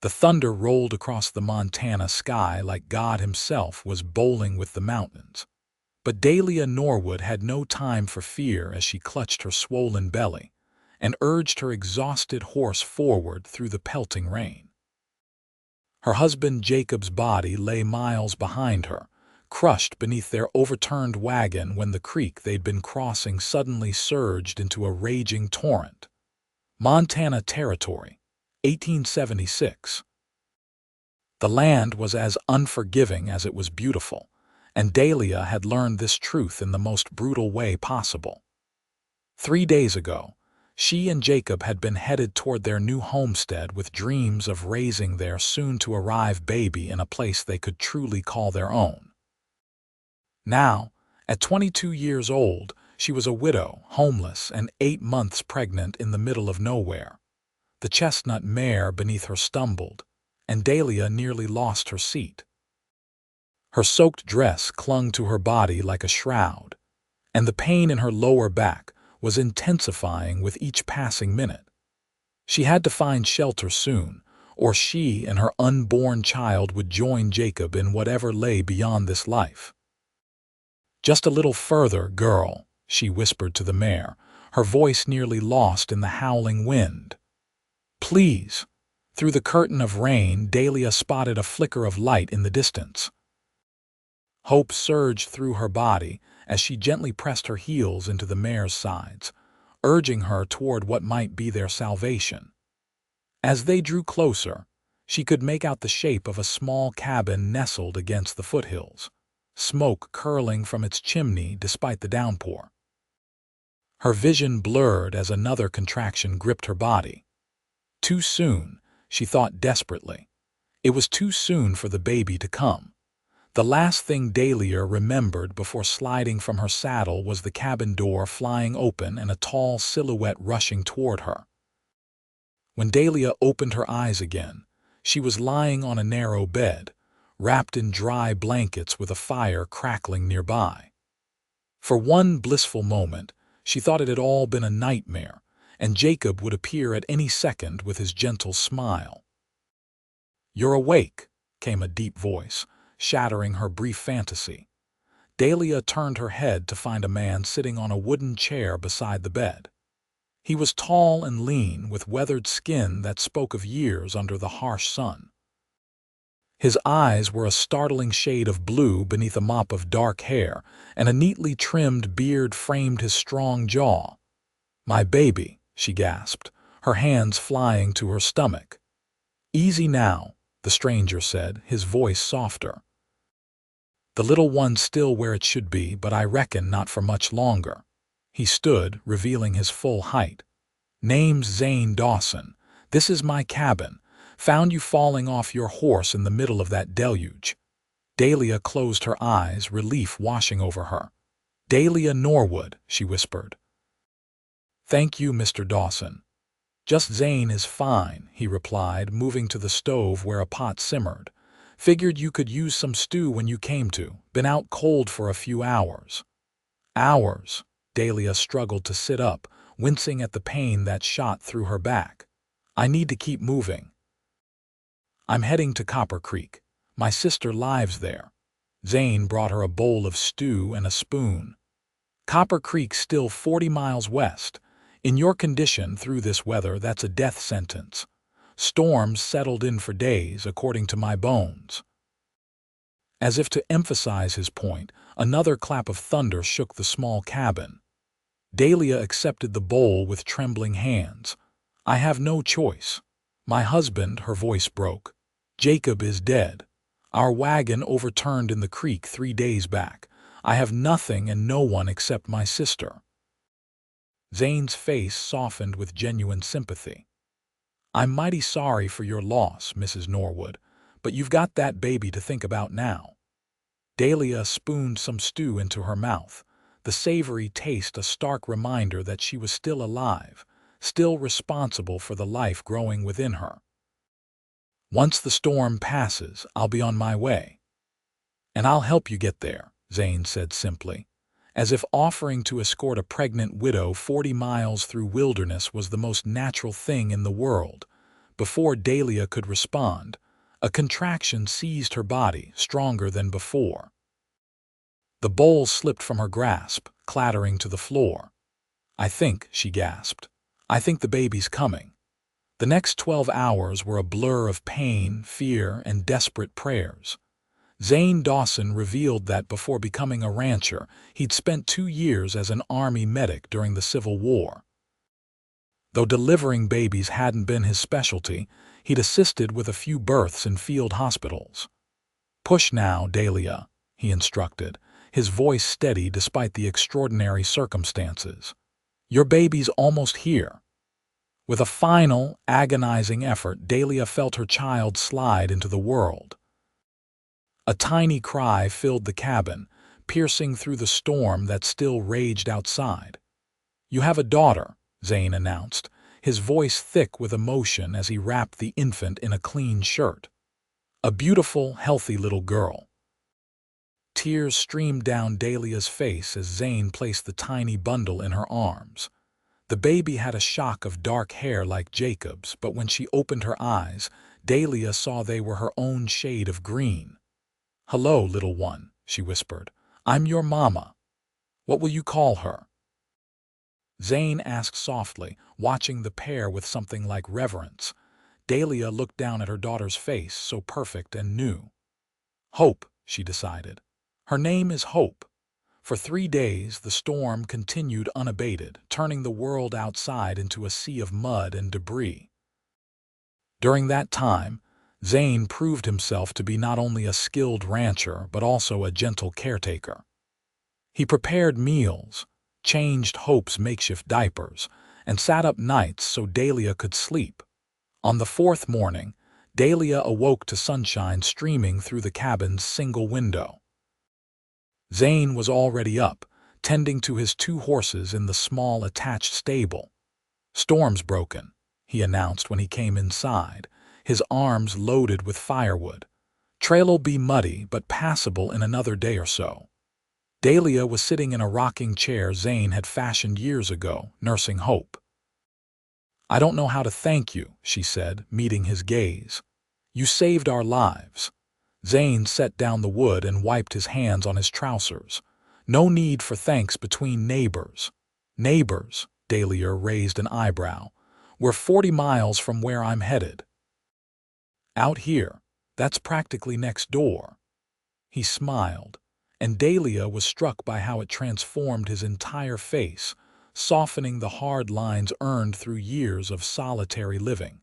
The thunder rolled across the Montana sky like God himself was bowling with the mountains. But Dahlia Norwood had no time for fear as she clutched her swollen belly and urged her exhausted horse forward through the pelting rain. Her husband Jacob's body lay miles behind her, crushed beneath their overturned wagon when the creek they'd been crossing suddenly surged into a raging torrent. Montana Territory, 1876. The land was as unforgiving as it was beautiful, and Dahlia had learned this truth in the most brutal way possible. 3 days ago, she and Jacob had been headed toward their new homestead with dreams of raising their soon-to-arrive baby in a place they could truly call their own. Now, at 22 years old, she was a widow, homeless, and 8 months pregnant in the middle of nowhere. The chestnut mare beneath her stumbled, and Dahlia nearly lost her seat. Her soaked dress clung to her body like a shroud, and the pain in her lower back was intensifying with each passing minute. She had to find shelter soon, or she and her unborn child would join Jacob in whatever lay beyond this life. "Just a little further, girl," she whispered to the mare, her voice nearly lost in the howling wind. "Please." Through the curtain of rain, Dahlia spotted a flicker of light in the distance. Hope surged through her body as she gently pressed her heels into the mare's sides, urging her toward what might be their salvation. As they drew closer, she could make out the shape of a small cabin nestled against the foothills, smoke curling from its chimney despite the downpour. Her vision blurred as another contraction gripped her body. Too soon, she thought desperately. It was too soon for the baby to come. The last thing Dahlia remembered before sliding from her saddle was the cabin door flying open and a tall silhouette rushing toward her. When Dahlia opened her eyes again, she was lying on a narrow bed, wrapped in dry blankets with a fire crackling nearby. For one blissful moment, she thought it had all been a nightmare, and Jacob would appear at any second with his gentle smile. "You're awake," came a deep voice, shattering her brief fantasy. Dahlia turned her head to find a man sitting on a wooden chair beside the bed. He was tall and lean, with weathered skin that spoke of years under the harsh sun. His eyes were a startling shade of blue beneath a mop of dark hair, and a neatly trimmed beard framed his strong jaw. "My baby," she gasped, her hands flying to her stomach. "Easy now," the stranger said, his voice softer. "The little one's still where it should be, but I reckon not for much longer." He stood, revealing his full height. "Name's Zane Dawson. This is my cabin. Found you falling off your horse in the middle of that deluge." Dahlia closed her eyes, relief washing over her. "Dahlia Norwood," she whispered. "Thank you, Mr. Dawson." "Just Zane is fine," he replied, moving to the stove where a pot simmered. "Figured you could use some stew when you came to. Been out cold for a few hours." "Hours?" Dahlia struggled to sit up, wincing at the pain that shot through her back. "I need to keep moving." "I'm heading to Copper Creek. My sister lives there." Zane brought her a bowl of stew and a spoon. "Copper Creek's still 40 miles west. In your condition through this weather, that's a death sentence. Storms settled in for days, according to my bones." As if to emphasize his point, another clap of thunder shook the small cabin. Dahlia accepted the bowl with trembling hands. "I have no choice. My husband," her voice broke. "Jacob is dead. Our wagon overturned in the creek 3 days back. I have nothing and no one except my sister." Zane's face softened with genuine sympathy. "I'm mighty sorry for your loss, Mrs. Norwood, but you've got that baby to think about now." Dahlia spooned some stew into her mouth, the savory taste a stark reminder that she was still alive, still responsible for the life growing within her. "Once the storm passes, I'll be on my way." "And I'll help you get there," Zane said simply, as if offering to escort a pregnant widow 40 miles through wilderness was the most natural thing in the world. Before Dahlia could respond, a contraction seized her body, stronger than before. The bowl slipped from her grasp, clattering to the floor. "I think," she gasped, "I think the baby's coming." The next 12 hours were a blur of pain, fear, and desperate prayers. Zane Dawson revealed that before becoming a rancher, he'd spent 2 years as an Army medic during the Civil War. Though delivering babies hadn't been his specialty, he'd assisted with a few births in field hospitals. "Push now, Dahlia," he instructed, his voice steady despite the extraordinary circumstances. "Your baby's almost here." With a final, agonizing effort, Dahlia felt her child slide into the world. A tiny cry filled the cabin, piercing through the storm that still raged outside. "You have a daughter," Zane announced, his voice thick with emotion as he wrapped the infant in a clean shirt. "A beautiful, healthy little girl." Tears streamed down Dahlia's face as Zane placed the tiny bundle in her arms. The baby had a shock of dark hair like Jacob's, but when she opened her eyes, Dahlia saw they were her own shade of green. "Hello, little one," she whispered. "I'm your mama. What will you call her?" Zane asked softly, watching the pair with something like reverence. Dahlia looked down at her daughter's face, so perfect and new. "Hope," she decided. "Her name is Hope." For 3 days, the storm continued unabated, turning the world outside into a sea of mud and debris. During that time, Zane proved himself to be not only a skilled rancher but also a gentle caretaker. He prepared meals, changed Hope's makeshift diapers, and sat up nights so Dahlia could sleep. On the 4th morning, Dahlia awoke to sunshine streaming through the cabin's single window. Zane was already up, tending to his 2 horses in the small attached stable. "Storm's broken," he announced when he came inside, his arms loaded with firewood. "Trail'll be muddy but passable in another day or so." Dahlia was sitting in a rocking chair Zane had fashioned years ago, nursing Hope. "I don't know how to thank you," she said, meeting his gaze. "You saved our lives." Zane set down the wood and wiped his hands on his trousers. "No need for thanks between neighbors." "Neighbors?" Dahlia raised an eyebrow. "We're 40 miles from where I'm headed." "Out here, that's practically next door." He smiled, and Dahlia was struck by how it transformed his entire face, softening the hard lines earned through years of solitary living.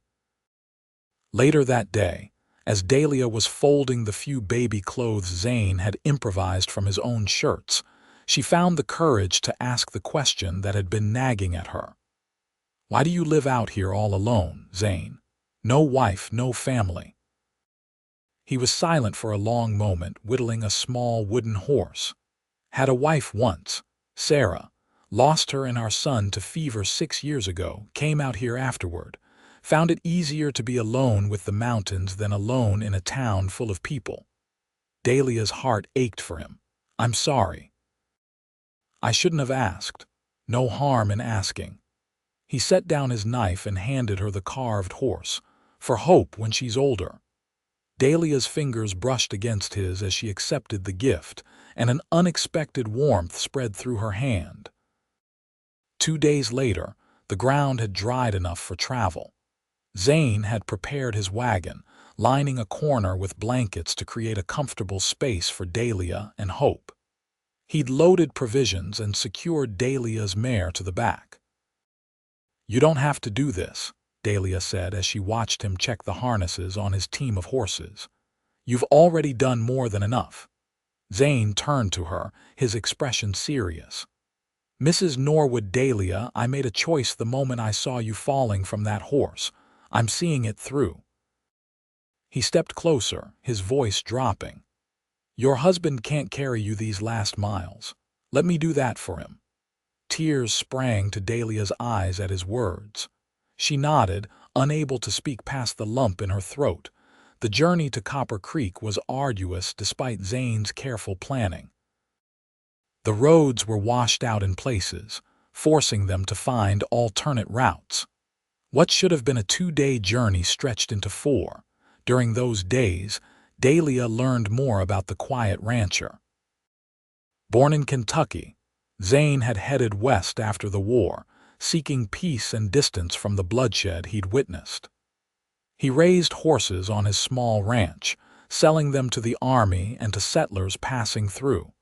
Later that day, as Dahlia was folding the few baby clothes Zane had improvised from his own shirts, she found the courage to ask the question that had been nagging at her. "Why do you live out here all alone, Zane? No wife, no family." He was silent for a long moment, whittling a small wooden horse. "Had a wife once, Sarah. Lost her and our son to fever 6 years ago, came out here afterward. Found it easier to be alone with the mountains than alone in a town full of people." Dahlia's heart ached for him. "I'm sorry. I shouldn't have asked." "No harm in asking." He set down his knife and handed her the carved horse. "For Hope when she's older." Dahlia's fingers brushed against his as she accepted the gift, and an unexpected warmth spread through her hand. 2 days later, the ground had dried enough for travel. Zane had prepared his wagon, lining a corner with blankets to create a comfortable space for Dahlia and Hope. He'd loaded provisions and secured Dahlia's mare to the back. "You don't have to do this," Dahlia said as she watched him check the harnesses on his team of horses. "You've already done more than enough." Zane turned to her, his expression serious. "Mrs. Norwood, Dahlia, I made a choice the moment I saw you falling from that horse. I'm seeing it through." He stepped closer, his voice dropping. "Your husband can't carry you these last miles. Let me do that for him." Tears sprang to Dahlia's eyes at his words. She nodded, unable to speak past the lump in her throat. The journey to Copper Creek was arduous despite Zane's careful planning. The roads were washed out in places, forcing them to find alternate routes. What should have been a 2-day journey stretched into 4. During those days, Dahlia learned more about the quiet rancher. Born in Kentucky, Zane had headed west after the war, seeking peace and distance from the bloodshed he'd witnessed. He raised horses on his small ranch, selling them to the army and to settlers passing through.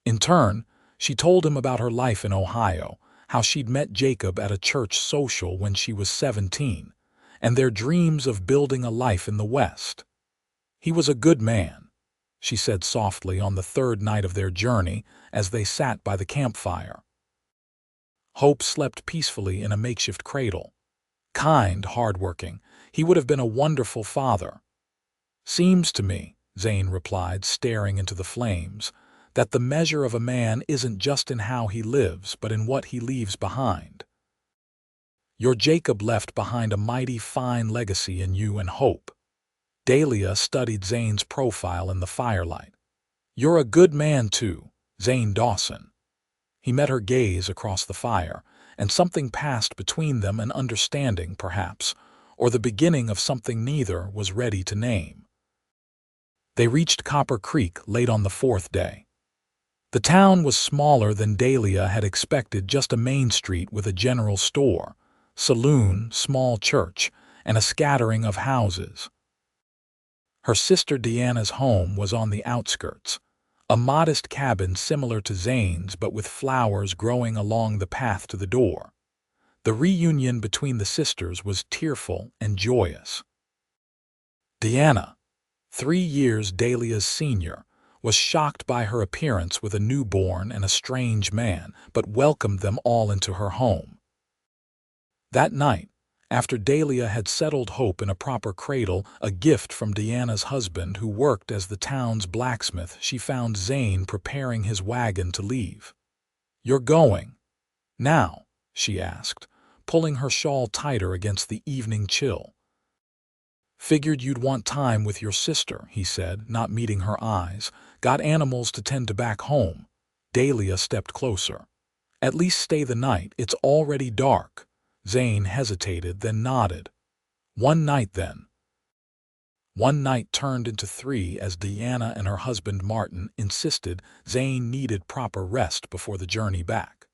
In turn, she told him about her life in Ohio, how she'd met Jacob at a church social when she was 17, and their dreams of building a life in the West. "He was a good man," she said softly on the 3rd night of their journey as they sat by the campfire. Hope slept peacefully in a makeshift cradle. Kind, hard-working, he would have been a wonderful father. "Seems to me," Zane replied, staring into the flames, "that the measure of a man isn't just in how he lives, but in what he leaves behind. Your Jacob left behind a mighty fine legacy in you and Hope." Dahlia studied Zane's profile in the firelight. "You're a good man, too, Zane Dawson." He met her gaze across the fire, and something passed between them, an understanding, perhaps, or the beginning of something neither was ready to name. They reached Copper Creek late on the 4th day. The town was smaller than Dahlia had expected, just a main street with a general store, saloon, small church, and a scattering of houses. Her sister Deanna's home was on the outskirts, a modest cabin similar to Zane's but with flowers growing along the path to the door. The reunion between the sisters was tearful and joyous. Deanna, 3 years Dahlia's senior, was shocked by her appearance with a newborn and a strange man, but welcomed them all into her home. That night, after Dahlia had settled Hope in a proper cradle, a gift from Deanna's husband who worked as the town's blacksmith, she found Zane preparing his wagon to leave. "You're going now?" she asked, pulling her shawl tighter against the evening chill. "Figured you'd want time with your sister," he said, not meeting her eyes. "Got animals to tend to back home." Dahlia stepped closer. "At least stay the night. It's already dark." Zane hesitated, then nodded. "One night, then." One night turned into 3 as Deanna and her husband Martin insisted Zane needed proper rest before the journey back.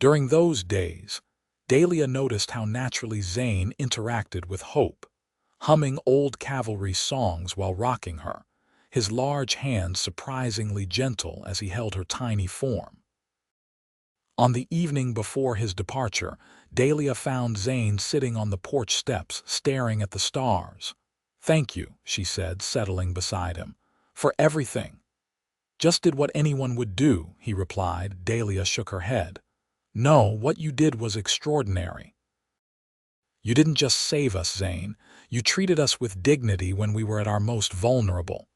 During those days, Dahlia noticed how naturally Zane interacted with Hope, humming old cavalry songs while rocking her, his large hands surprisingly gentle as he held her tiny form. On the evening before his departure, Dahlia found Zane sitting on the porch steps, staring at the stars. "Thank you," she said, settling beside him, "for everything." "Just did what anyone would do," he replied. Dahlia shook her head. "No, what you did was extraordinary. You didn't just save us, Zane. You treated us with dignity when we were at our most vulnerable."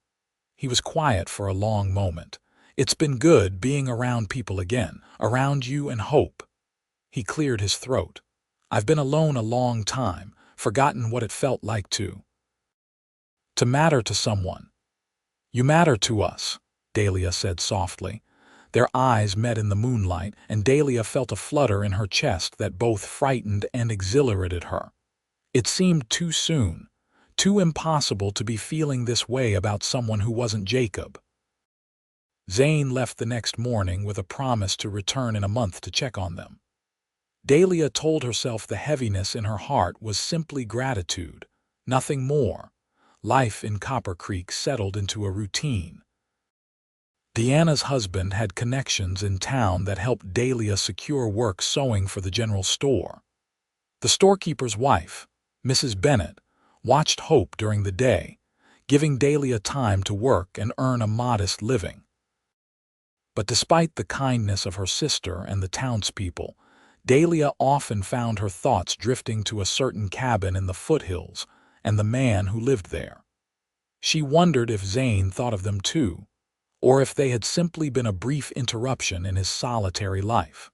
He was quiet for a long moment. "It's been good being around people again, around you and Hope." He cleared his throat. "I've been alone a long time, forgotten what it felt like to matter to someone." "You matter to us," Dahlia said softly. Their eyes met in the moonlight, and Dahlia felt a flutter in her chest that both frightened and exhilarated her. It seemed too soon, too impossible to be feeling this way about someone who wasn't Jacob. Zane left the next morning with a promise to return in a month to check on them. Dahlia told herself the heaviness in her heart was simply gratitude, nothing more. Life in Copper Creek settled into a routine. Deanna's husband had connections in town that helped Dahlia secure work sewing for the general store. The storekeeper's wife, Mrs. Bennett, watched Hope during the day, giving Dahlia time to work and earn a modest living. But despite the kindness of her sister and the townspeople, Dahlia often found her thoughts drifting to a certain cabin in the foothills and the man who lived there. She wondered if Zane thought of them too, or if they had simply been a brief interruption in his solitary life.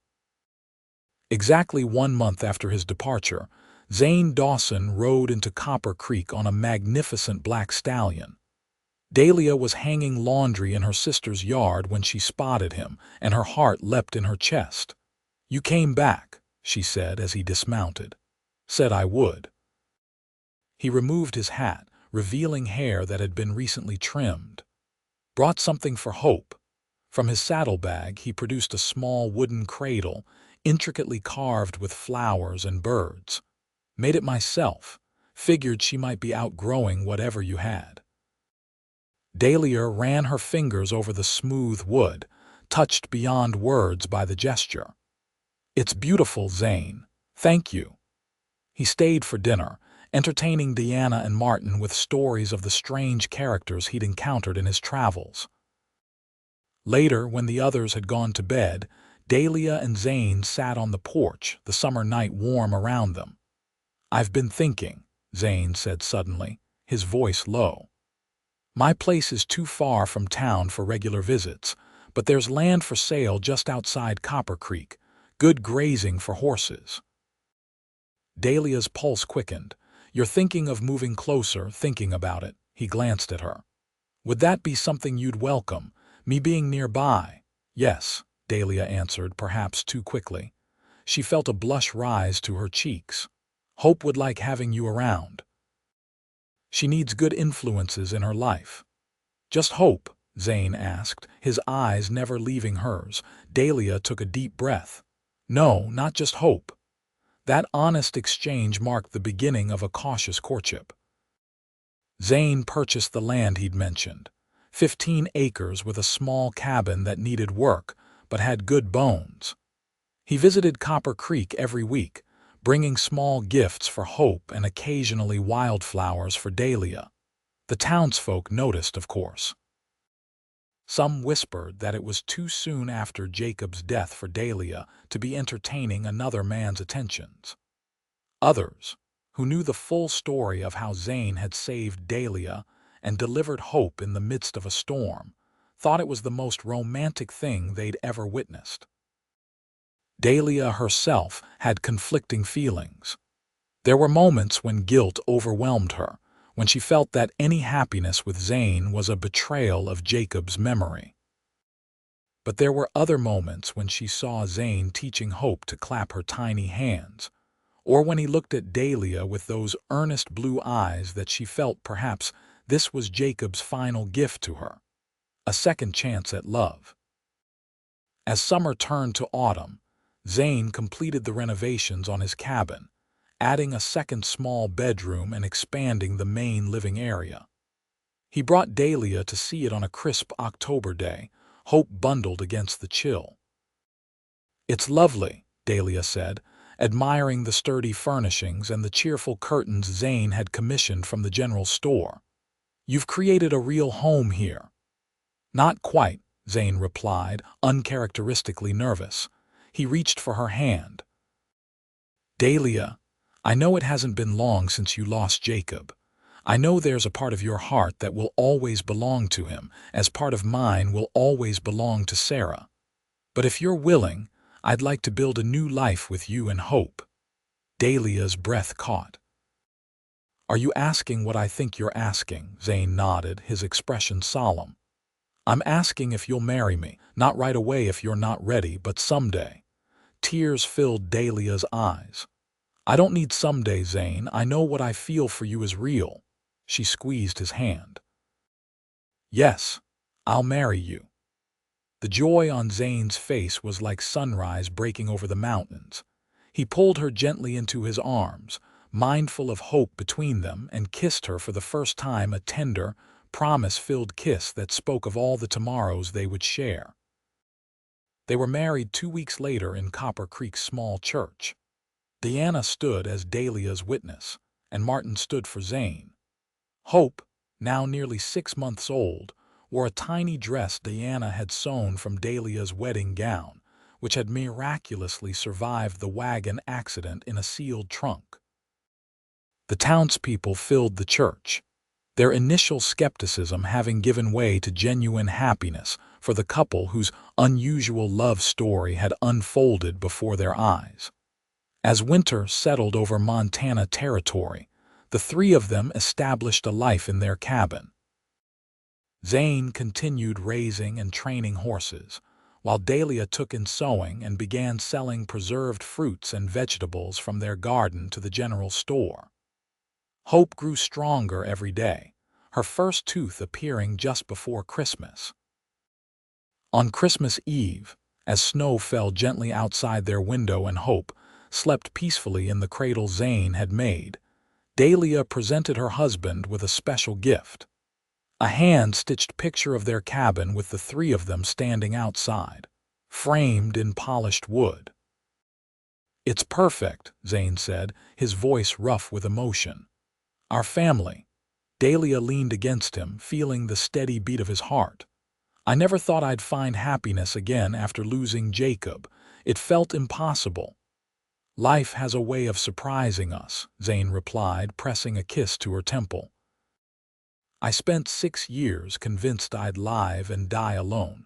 Exactly 1 month after his departure, Zane Dawson rode into Copper Creek on a magnificent black stallion. Dahlia was hanging laundry in her sister's yard when she spotted him, and her heart leapt in her chest. "You came back," she said as he dismounted. Said I would. He removed his hat, revealing hair that had been recently trimmed. Brought something for Hope. From his saddlebag he produced a small wooden cradle, intricately carved with flowers and birds. Made it myself. Figured she might be outgrowing whatever you had. Dahlia ran her fingers over the smooth wood, touched beyond words by the gesture. It's beautiful, Zane. Thank you. He stayed for dinner, entertaining Deanna and Martin with stories of the strange characters he'd encountered in his travels. Later, when the others had gone to bed, Dahlia and Zane sat on the porch, the summer night warm around them. I've been thinking, Zane said suddenly, his voice low. My place is too far from town for regular visits, but there's land for sale just outside Copper Creek, good grazing for horses. Dahlia's pulse quickened. You're thinking of moving closer, thinking about it. He glanced at her. Would that be something you'd welcome, me being nearby? Yes, Dahlia answered, perhaps too quickly. She felt a blush rise to her cheeks. Hope would like having you around. She needs good influences in her life. Just Hope? Zane asked, his eyes never leaving hers. Dahlia took a deep breath. No, not just Hope. That honest exchange marked the beginning of a cautious courtship. Zane purchased the land he'd mentioned, 15 acres with a small cabin that needed work but had good bones. He visited Copper Creek every week, bringing small gifts for Hope and occasionally wildflowers for Dahlia. The townsfolk noticed, of course. Some whispered that it was too soon after Jacob's death for Dahlia to be entertaining another man's attentions. Others, who knew the full story of how Zane had saved Dahlia and delivered Hope in the midst of a storm, thought it was the most romantic thing they'd ever witnessed. Dahlia herself had conflicting feelings. There were moments when guilt overwhelmed her, when she felt that any happiness with Zane was a betrayal of Jacob's memory. But there were other moments when she saw Zane teaching Hope to clap her tiny hands, or when he looked at Dahlia with those earnest blue eyes that she felt perhaps this was Jacob's final gift to her, a second chance at love. As summer turned to autumn, Zane completed the renovations on his cabin, adding a second small bedroom and expanding the main living area. He brought Dahlia to see it on a crisp October day, Hope bundled against the chill. It's lovely, Dahlia said, admiring the sturdy furnishings and the cheerful curtains Zane had commissioned from the general store. You've created a real home here. Not quite, Zane replied, uncharacteristically nervous. He reached for her hand. Dahlia, I know it hasn't been long since you lost Jacob. I know there's a part of your heart that will always belong to him, as part of mine will always belong to Sarah. But if you're willing, I'd like to build a new life with you and Hope. Dahlia's breath caught. Are you asking what I think you're asking? Zane nodded, his expression solemn. I'm asking if you'll marry me, not right away if you're not ready, but someday. Tears filled Dahlia's eyes. I don't need someday, Zane. I know what I feel for you is real. She squeezed his hand. Yes, I'll marry you. The joy on Zane's face was like sunrise breaking over the mountains. He pulled her gently into his arms, mindful of Hope between them, and kissed her for the first time, a tender, promise-filled kiss that spoke of all the tomorrows they would share. They were married 2 weeks later in Copper Creek's small church. Deanna stood as Dahlia's witness, and Martin stood for Zane. Hope, now nearly 6 months old, wore a tiny dress Deanna had sewn from Dahlia's wedding gown, which had miraculously survived the wagon accident in a sealed trunk. The townspeople filled the church, their initial skepticism having given way to genuine happiness for the couple whose unusual love story had unfolded before their eyes. As winter settled over Montana territory, the three of them established a life in their cabin. Zane continued raising and training horses, while Dahlia took in sewing and began selling preserved fruits and vegetables from their garden to the general store. Hope grew stronger every day, her first tooth appearing just before Christmas. On Christmas Eve, as snow fell gently outside their window and Hope slept peacefully in the cradle Zane had made, Dahlia presented her husband with a special gift. A hand-stitched picture of their cabin with the three of them standing outside, framed in polished wood. "It's perfect," Zane said, his voice rough with emotion. "Our family." Dahlia leaned against him, feeling the steady beat of his heart. "I never thought I'd find happiness again after losing Jacob. It felt impossible." "Life has a way of surprising us," Zane replied, pressing a kiss to her temple. "I spent 6 years convinced I'd live and die alone.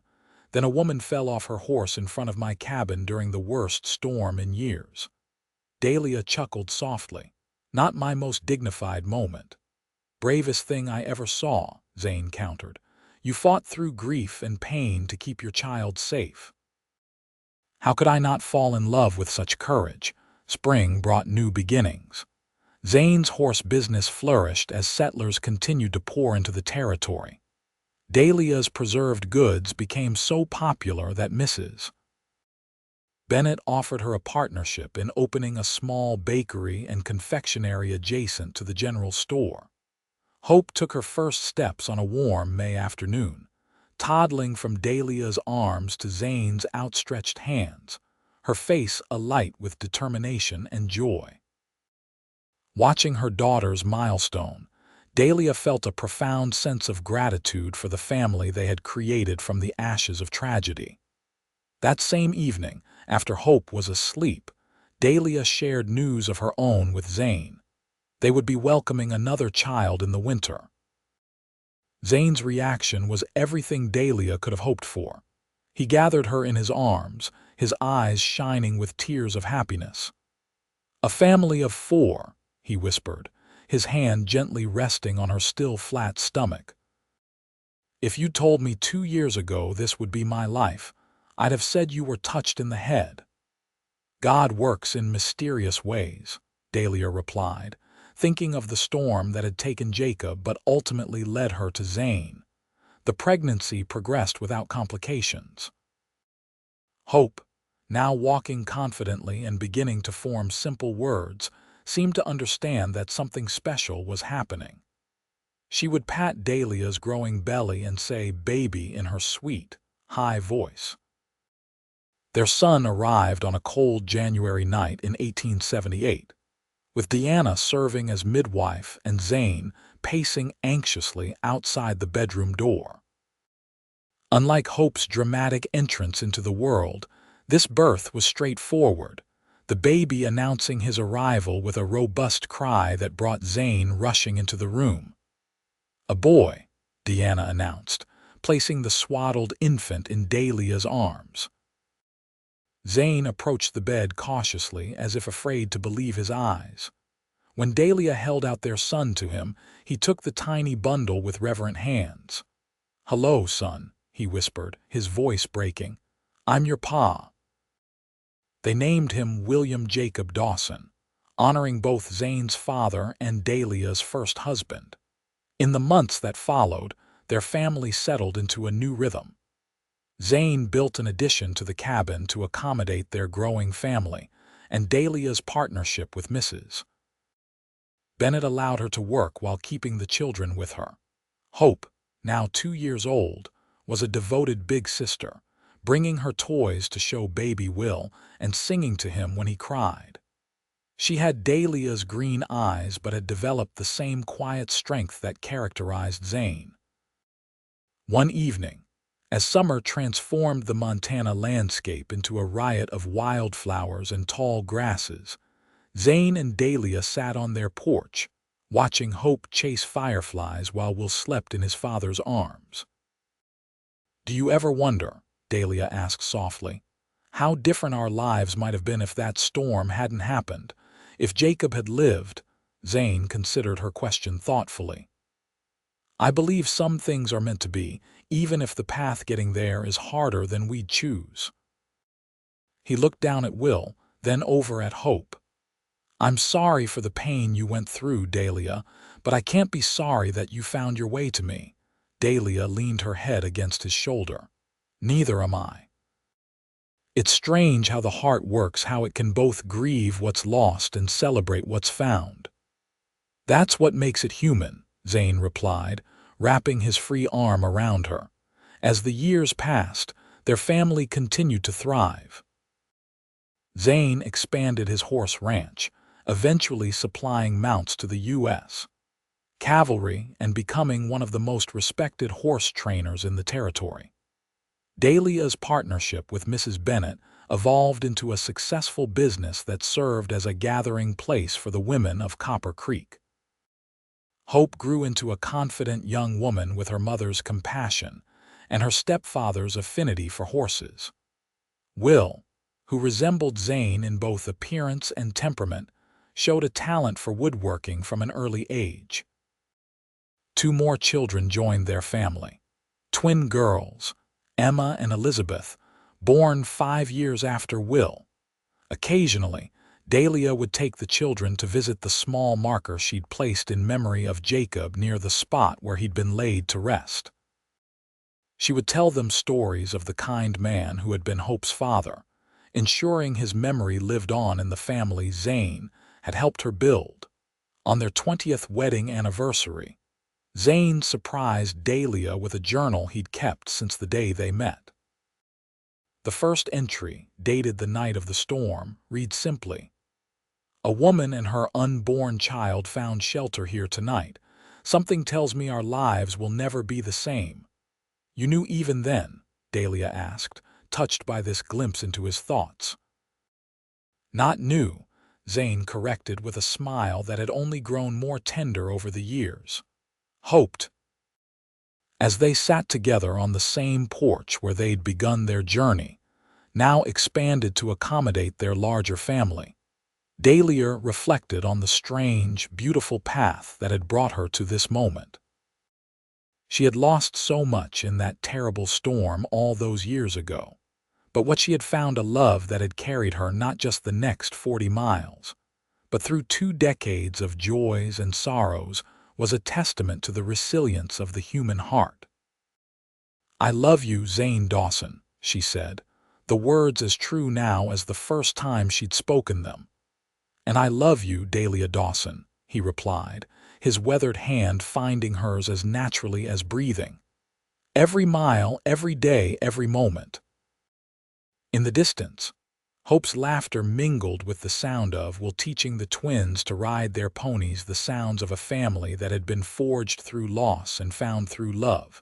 Then a woman fell off her horse in front of my cabin during the worst storm in years." Dahlia chuckled softly. "Not my most dignified moment." "Bravest thing I ever saw," Zane countered. "You fought through grief and pain to keep your child safe." "How could I not fall in love with such courage?" Spring brought new beginnings. Zane's horse business flourished as settlers continued to pour into the territory. Dahlia's preserved goods became so popular that Mrs. Bennett offered her a partnership in opening a small bakery and confectionery adjacent to the general store. Hope took her first steps on a warm May afternoon, toddling from Dahlia's arms to Zane's outstretched hands, her face alight with determination and joy. Watching her daughter's milestone, Dahlia felt a profound sense of gratitude for the family they had created from the ashes of tragedy. That same evening, after Hope was asleep, Dahlia shared news of her own with Zane. They would be welcoming another child in the winter. Zane's reaction was everything Dahlia could have hoped for. He gathered her in his arms, his eyes shining with tears of happiness. "A family of 4, he whispered, his hand gently resting on her still flat stomach. "If you told me 2 years ago this would be my life, I'd have said you were touched in the head." "God works in mysterious ways," Dahlia replied, thinking of the storm that had taken Jacob but ultimately led her to Zane. The pregnancy progressed without complications. Hope, now walking confidently and beginning to form simple words, seemed to understand that something special was happening. She would pat Dahlia's growing belly and say "baby" in her sweet, high voice. Their son arrived on a cold January night in 1878, with Deanna serving as midwife and Zane pacing anxiously outside the bedroom door. Unlike Hope's dramatic entrance into the world, this birth was straightforward, the baby announcing his arrival with a robust cry that brought Zane rushing into the room. "A boy," Deanna announced, placing the swaddled infant in Dahlia's arms. Zane approached the bed cautiously, as if afraid to believe his eyes. When Dahlia held out their son to him, he took the tiny bundle with reverent hands. "Hello, son," he whispered, his voice breaking. "I'm your pa." They named him William Jacob Dawson, honoring both Zane's father and Dahlia's first husband. In the months that followed, their family settled into a new rhythm. Zane built an addition to the cabin to accommodate their growing family, and Dahlia's partnership with Mrs. Bennett allowed her to work while keeping the children with her. Hope, now 2 years old, was a devoted big sister, bringing her toys to show baby Will and singing to him when he cried. She had Dahlia's green eyes but had developed the same quiet strength that characterized Zane. One evening, as summer transformed the Montana landscape into a riot of wildflowers and tall grasses, Zane and Dahlia sat on their porch, watching Hope chase fireflies while Will slept in his father's arms. "Do you ever wonder," Dahlia asked softly, "how different our lives might have been if that storm hadn't happened? If Jacob had lived?" Zane considered her question thoughtfully. I believe some things are meant to be, even if the path getting there is harder than we'd choose. He looked down at Will, then over at Hope. I'm sorry for the pain you went through, Dahlia, but I can't be sorry that you found your way to me. Dahlia leaned her head against his shoulder. Neither am I. It's strange how the heart works, how it can both grieve what's lost and celebrate what's found. That's what makes it human, Zane replied, wrapping his free arm around her. As the years passed, their family continued to thrive. Zane expanded his horse ranch, eventually supplying mounts to the U.S. cavalry and becoming one of the most respected horse trainers in the territory. Dahlia's partnership with Mrs. Bennett evolved into a successful business that served as a gathering place for the women of Copper Creek. Hope grew into a confident young woman with her mother's compassion and her stepfather's affinity for horses. Will, who resembled Zane in both appearance and temperament, showed a talent for woodworking from an early age. 2 more children joined their family. Twin girls, Emma and Elizabeth, born 5 years after Will. Occasionally, Dahlia would take the children to visit the small marker she'd placed in memory of Jacob near the spot where he'd been laid to rest. She would tell them stories of the kind man who had been Hope's father, ensuring his memory lived on in the family Zane had helped her build. On their 20th wedding anniversary, Zane surprised Dahlia with a journal he'd kept since the day they met. The first entry, dated the night of the storm, read simply, "A woman and her unborn child found shelter here tonight. Something tells me our lives will never be the same." "You knew even then?" Dahlia asked, touched by this glimpse into his thoughts. "Not new," Zane corrected with a smile that had only grown more tender over the years. "Hoped." As they sat together on the same porch where they'd begun their journey, now expanded to accommodate their larger family, Dahlia reflected on the strange, beautiful path that had brought her to this moment. She had lost so much in that terrible storm all those years ago, but what she had found a love that had carried her not just the next 40 miles, but through 2 decades of joys and sorrows, was a testament to the resilience of the human heart. "I love you, Zane Dawson," she said, the words as true now as the first time she'd spoken them. "And I love you, Dahlia Dawson," he replied, his weathered hand finding hers as naturally as breathing. "Every mile, every day, every moment." In the distance, Hope's laughter mingled with the sound of, while teaching the twins to ride their ponies, the sounds of a family that had been forged through loss and found through love,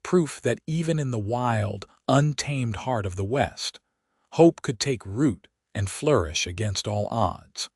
proof that even in the wild, untamed heart of the West, hope could take root and flourish against all odds.